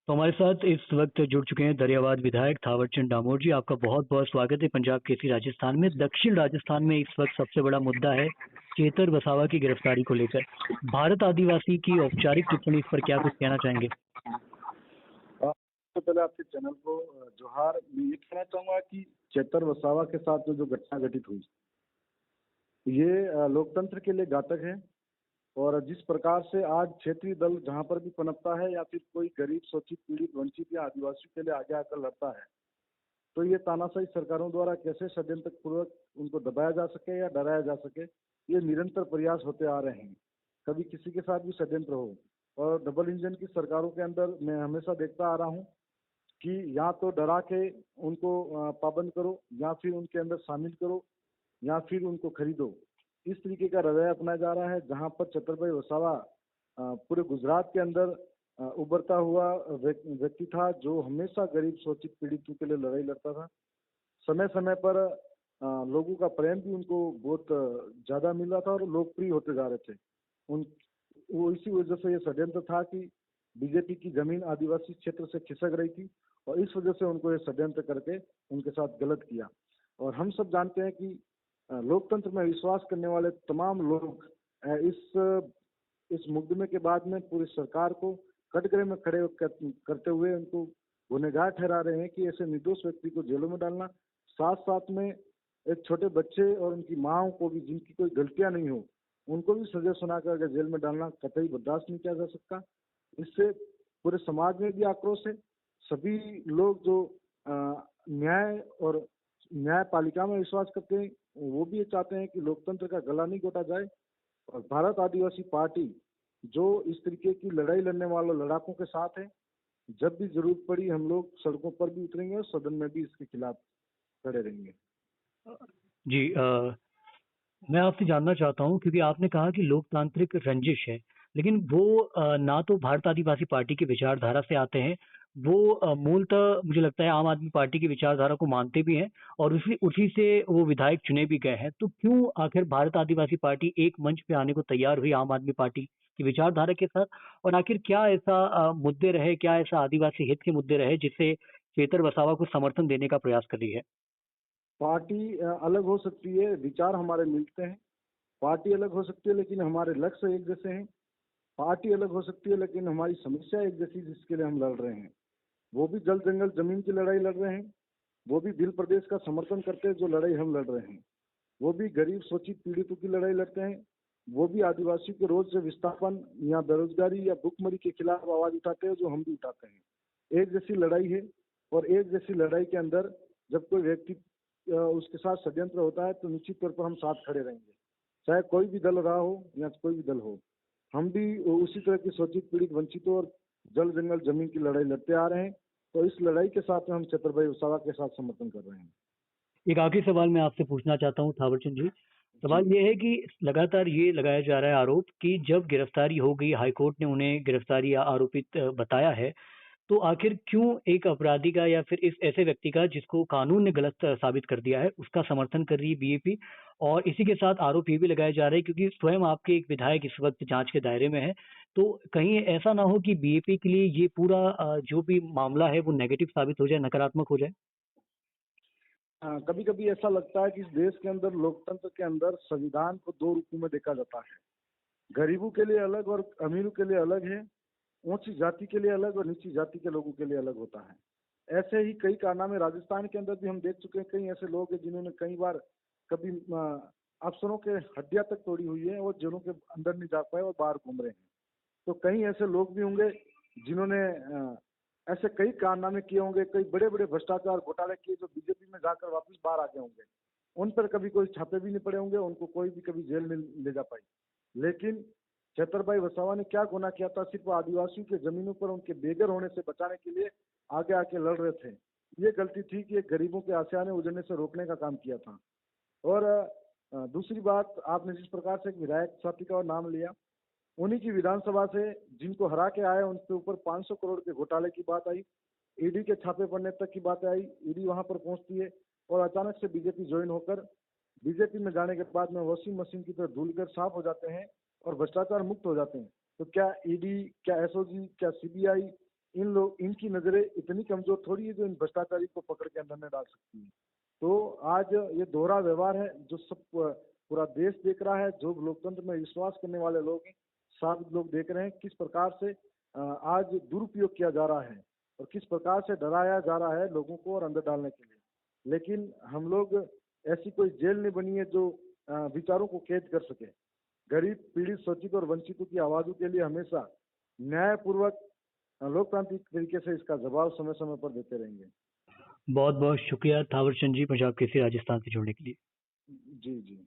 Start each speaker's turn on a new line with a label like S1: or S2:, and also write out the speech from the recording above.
S1: तो हमारे साथ इस वक्त जुड़ चुके हैं दरियावाद विधायक थावरचंद डामोर जी। आपका बहुत बहुत स्वागत है पंजाब केसरी राजस्थान में। दक्षिण राजस्थान में इस वक्त सबसे बड़ा मुद्दा है चेतर वसावा की गिरफ्तारी को लेकर। भारत आदिवासी की औपचारिक टिप्पणी, इस पर क्या कुछ कहना चाहेंगे?
S2: तो पहले आपके चैनल को जोहार। मैं ये कहना चाहूंगा कि चेतर वसावा के साथ जो घटना घटित हुई, ये लोकतंत्र के लिए घातक है। और जिस प्रकार से आज क्षेत्रीय दल जहां पर भी पनपता है या फिर कोई गरीब, शोषित, पीड़ित, वंचित या आदिवासियों के लिए आगे आकर लड़ता है, तो ये तानाशाही सरकारों द्वारा कैसे षड्यंत्र पूर्वक उनको दबाया जा सके या डराया जा सके, ये निरंतर प्रयास होते आ रहे हैं। कभी किसी के साथ भी षड्यंत्र हो, और डबल इंजन की सरकारों के अंदर मैं हमेशा देखता आ रहा हूँ कि या तो डरा के उनको पाबंद करो, या फिर उनके अंदर शामिल करो, या फिर उनको खरीदो। इस तरीके का रवैया अपनाया जा रहा है। जहां पर चतुरभाई वसावा पूरे गुजरात के अंदर उभरता हुआ व्यक्ति था, जो हमेशा गरीब, शोषित, पीड़ितों के लिए लड़ाई लड़ता था। समय समय पर लोगों का प्रेम भी उनको बहुत ज्यादा मिल रहा था और लोकप्रिय होते जा रहे थे। वो इसी वजह से ये षड्यंत्र था कि बीजेपी की जमीन आदिवासी क्षेत्र से खिसक रही थी, और इस वजह से उनको ये षड्यंत्र करके उनके साथ गलत किया। और हम सब जानते हैं कि लोकतंत्र में विश्वास करने वाले तमाम लोग इस मुकदमे के बाद में पूरी सरकार को कटघरे में खड़े करते हुए उनको गुनहगार ठहरा रहे हैं कि ऐसे निर्दोष व्यक्ति को जेलों में डालना, साथ साथ में एक छोटे बच्चे और उनकी माओ को भी, जिनकी कोई गलतियां नहीं हो, उनको भी सजा सुनाकर जेल में डालना कतई बर्दाश्त नहीं किया जा सकता। इससे पूरे समाज में भी आक्रोश है। सभी लोग जो न्याय और न्यायपालिका में विश्वास करते हैं, वो भी चाहते हैं कि लोकतंत्र का गला नहीं घोटा जाए। और भारत आदिवासी पार्टी जो इस तरीके की लड़ाई लड़ने वालों लड़ाकों के साथ है, जब भी जरूरत पड़ी हम लोग सड़कों पर भी उतरेंगे और सदन में भी इसके खिलाफ खड़े रहेंगे।
S1: जी, मैं आपसे जानना चाहता हूं, क्योंकि आपने कहा कि लोकतांत्रिक रंजिश है, लेकिन वो ना तो भारत आदिवासी पार्टी की विचारधारा से आते हैं, वो मूलतः मुझे लगता है आम आदमी पार्टी की विचारधारा को मानते भी हैं, और उसी उसी से वो विधायक चुने भी गए हैं। तो क्यों आखिर भारत आदिवासी पार्टी एक मंच पे आने को तैयार हुई आम आदमी पार्टी की विचारधारा के साथ? और आखिर क्या ऐसा मुद्दे रहे, क्या ऐसा आदिवासी हित के मुद्दे रहे जिससे चेतर वसावा को समर्थन देने का प्रयास कर रही है?
S2: पार्टी अलग हो सकती है, विचार हमारे मिलते हैं। पार्टी अलग हो सकती है, लेकिन हमारे लक्ष्य एक जैसे हैं। पार्टी अलग हो सकती है, लेकिन हमारी समस्या एक जैसी, जिसके लिए हम लड़ रहे हैं। वो भी जल जंगल जमीन की लड़ाई लड़ रहे हैं, वो भी दिल प्रदेश का समर्थन करते हैं जो लड़ाई हम लड़ रहे हैं, वो भी गरीब, शोषित, पीड़ितों की लड़ाई लड़ते हैं, वो भी आदिवासियों के रोज से विस्थापन या बेरोजगारी या भुखमरी के खिलाफ आवाज उठाते हैं, जो हम भी उठाते हैं। एक जैसी लड़ाई है, और एक जैसी लड़ाई के अंदर जब कोई व्यक्ति उसके साथ षड्यंत्र होता है, तो निश्चित तौर पर हम साथ खड़े रहेंगे, चाहे कोई भी दल रहा हो या कोई भी दल हो। हम भी उसी तरह की शोषित, पीड़ित, वंचितों और जल जंगल जमीन की लड़ाई लड़ते आ रहे हैं। तो इस लड़ाई के साथ में हम चतुरभाई वसावा के साथ समर्थन कर रहे हैं।
S1: एक आखिरी सवाल मैं आपसे पूछना चाहता हूँ थावरचंद जी। सवाल ये है कि लगातार ये लगाया जा रहा है आरोप कि जब गिरफ्तारी हो गई, हाईकोर्ट ने उन्हें गिरफ्तारी या आरोपित बताया है, तो आखिर क्यों एक अपराधी का या फिर इस ऐसे व्यक्ति का जिसको कानून ने गलत साबित कर दिया है, उसका समर्थन कर रही है बीएपी? और इसी के साथ आरोप ये भी लगाए जा रहे हैं, क्योंकि स्वयं आपके एक विधायक इस वक्त जांच के दायरे में है, तो कहीं ऐसा ना हो कि बीएपी के लिए ये पूरा जो भी मामला है वो नेगेटिव साबित हो जाए, नकारात्मक हो जाए?
S2: कभी कभी ऐसा लगता है कि इस देश के अंदर, लोकतंत्र के अंदर, संविधान को दो रूपों में देखा जाता है। गरीबों के लिए अलग और अमीरों के लिए अलग है। ऊंची जाति के लिए अलग और नीची जाति के लोगों के लिए अलग होता है। ऐसे ही कई कारनामे राजस्थान के अंदर भी हम देख चुके हैं। कई ऐसे लोग हैं जिन्होंने कई बार कभी अफसरों के हड्डियां तक तोड़ी हुई है और जेलों के अंदर नहीं जा पाए और बाहर घूम रहे हैं। तो कहीं ऐसे लोग भी होंगे जिन्होंने ऐसे कई कारनामे किए होंगे, कई बड़े बड़े भ्रष्टाचार घोटाले किए, जो बीजेपी में जाकर वापस बाहर आ गए होंगे। उन पर कभी कोई छापे भी नहीं पड़े होंगे, उनको कोई भी कभी जेल में ले जा पाई। लेकिन चतुरभाई वसावा ने क्या गुनाह किया था? सिर्फ आदिवासियों के जमीनों पर उनके बेघर होने से बचाने के लिए आगे आके लड़ रहे थे। ये गलती थी कि एक गरीबों के आशियाने उजड़ने से रोकने का काम किया था। और दूसरी बात, आपने जिस प्रकार से एक विधायक साथी का नाम लिया, उन्हीं की विधानसभा से जिनको हरा के आए, उनके ऊपर 500 करोड़ के घोटाले की बात आई, ईडी के छापे पड़ने तक की बात आई। ईडी वहां पर पहुंचती है और अचानक से बीजेपी ज्वाइन होकर बीजेपी में जाने के बाद में वॉशिंग मशीन की तरह धुल कर साफ हो जाते हैं और भ्रष्टाचार मुक्त हो जाते हैं। तो क्या ईडी, क्या एसओजी, क्या सीबीआई इनकी नजरें इतनी कमजोर थोड़ी है जो इन भ्रष्टाचारी को पकड़ के अंदर में डाल सकती है। तो आज ये दोहरा व्यवहार है जो सब पूरा देश देख रहा है, जो लोकतंत्र में विश्वास करने वाले लोग हैं, सब लोग देख रहे हैं किस प्रकार से आज दुरुपयोग किया जा रहा है और किस प्रकार से डराया जा रहा है लोगों को और अंदर डालने के लिए। लेकिन हम लोग, ऐसी कोई जेल नहीं बनी है जो विचारों को कैद कर सके। गरीब, पीड़ित, शोषित और वंचितों की आवाजों के लिए हमेशा न्यायपूर्वक लोकतांत्रिक तरीके से इसका जवाब समय समय पर देते रहेंगे।
S1: बहुत बहुत शुक्रिया थावरचंद जी, पंजाब केसरी राजस्थान से जुड़ने के लिए।
S2: जी जी।